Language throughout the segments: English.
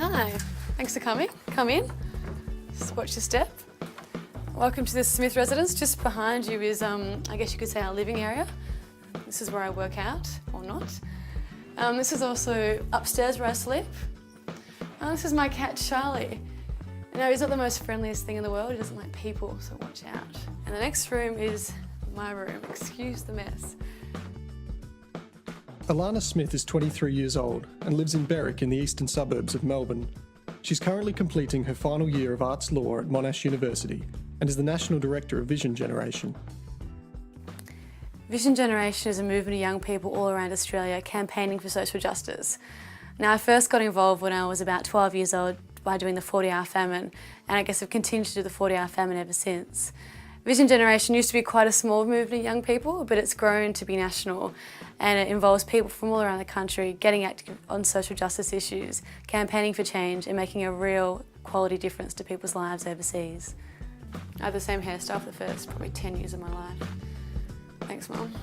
Hi, thanks for coming. Come in, just watch your step. Welcome to the Smith residence. Just behind you is, I guess you could say, our living area. This is where I work out, or not. This is also upstairs where I sleep. This is my cat, Charlie. You know, he's not the most friendliest thing in the world. He doesn't like people, so watch out. And the next room is my room. Excuse the mess. Alana Smith is 23 years old and lives in Berwick in the eastern suburbs of Melbourne. She's currently completing her final year of arts law at Monash University and is the National Director of Vision Generation. Vision Generation is a movement of young people all around Australia campaigning for social justice. Now, I first got involved when I was about 12 years old by doing the 40-hour famine, and I guess I've continued to do the 40-hour famine ever since. Vision Generation used to be quite a small movement of young people, but it's grown to be national, and it involves people from all around the country getting active on social justice issues, campaigning for change and making a real quality difference to people's lives overseas. I had the same hairstyle for the first probably 10 years of my life. Thanks, Mum.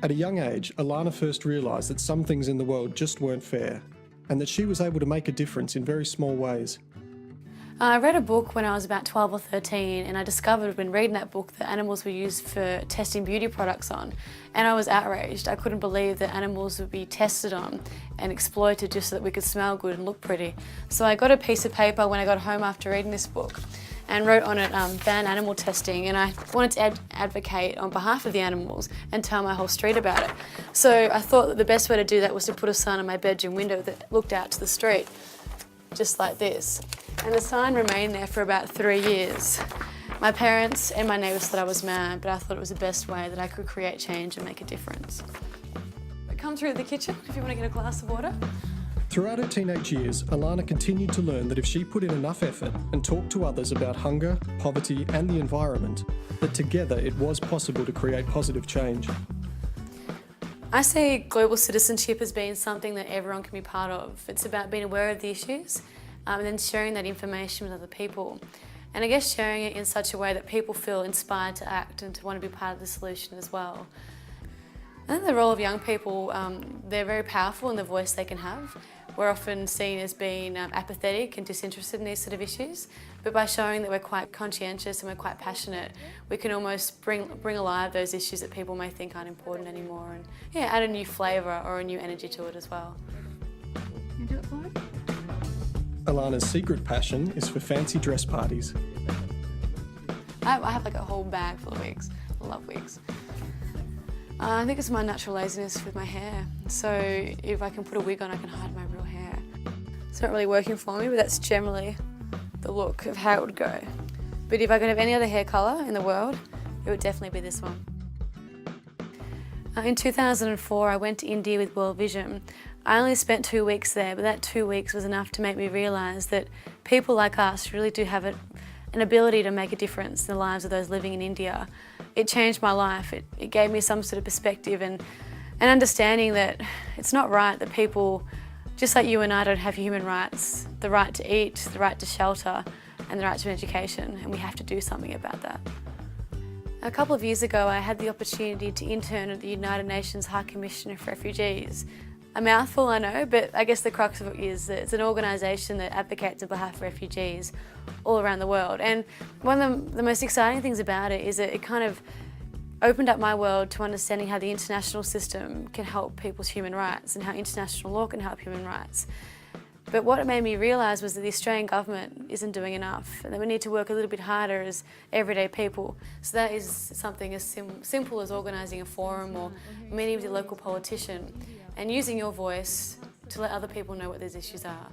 At a young age, Alana first realised that some things in the world just weren't fair, and that she was able to make a difference in very small ways. I read a book when I was about 12 or 13, and I discovered when reading that book that animals were used for testing beauty products on, and I was outraged. I couldn't believe that animals would be tested on and exploited just so that we could smell good and look pretty. So I got a piece of paper when I got home after reading this book and wrote on it, ban animal testing, and I wanted to advocate on behalf of the animals and tell my whole street about it. So I thought that the best way to do that was to put a sign on my bedroom window that looked out to the street, just like this. And the sign remained there for about 3 years. My parents and my neighbours thought I was mad, but I thought it was the best way that I could create change and make a difference. But come through the kitchen if you want to get a glass of water. Throughout her teenage years, Alana continued to learn that if she put in enough effort and talked to others about hunger, poverty and the environment, that together it was possible to create positive change. I see global citizenship as being something that everyone can be part of. It's about being aware of the issues and then sharing that information with other people. And I guess sharing it in such a way that people feel inspired to act and to want to be part of the solution as well. I think the role of young people, they're very powerful in the voice they can have. We're often seen as being apathetic and disinterested in these sort of issues, but by showing that we're quite conscientious and we're quite passionate, we can almost bring alive those issues that people may think aren't important anymore, and yeah, add a new flavour or a new energy to it as well. You do it for me? Alana's secret passion is for fancy dress parties. I have like a whole bag full of wigs. I love wigs. I think it's my natural laziness with my hair. So if I can put a wig on, I can hide my real hair. It's not really working for me, but that's generally the look of how it would go. But if I could have any other hair colour in the world, it would definitely be this one. In 2004, I went to India with World Vision. I only spent 2 weeks there, but that 2 weeks was enough to make me realise that people like us really do have an ability to make a difference in the lives of those living in India. It changed my life. It gave me some sort of perspective and an understanding that it's not right that people, just like you and I, don't have human rights, the right to eat, the right to shelter, and the right to education, and we have to do something about that. A couple of years ago, I had the opportunity to intern at the United Nations High Commissioner for Refugees. A mouthful, I know, but I guess the crux of it is that it's an organisation that advocates on behalf of refugees all around the world. And one of the most exciting things about it is that it kind of opened up my world to understanding how the international system can help people's human rights and how international law can help human rights. But what it made me realise was that the Australian government isn't doing enough, and that we need to work a little bit harder as everyday people. So that is something as simple as organising a forum or meeting with your local politician and using your voice to let other people know what these issues are.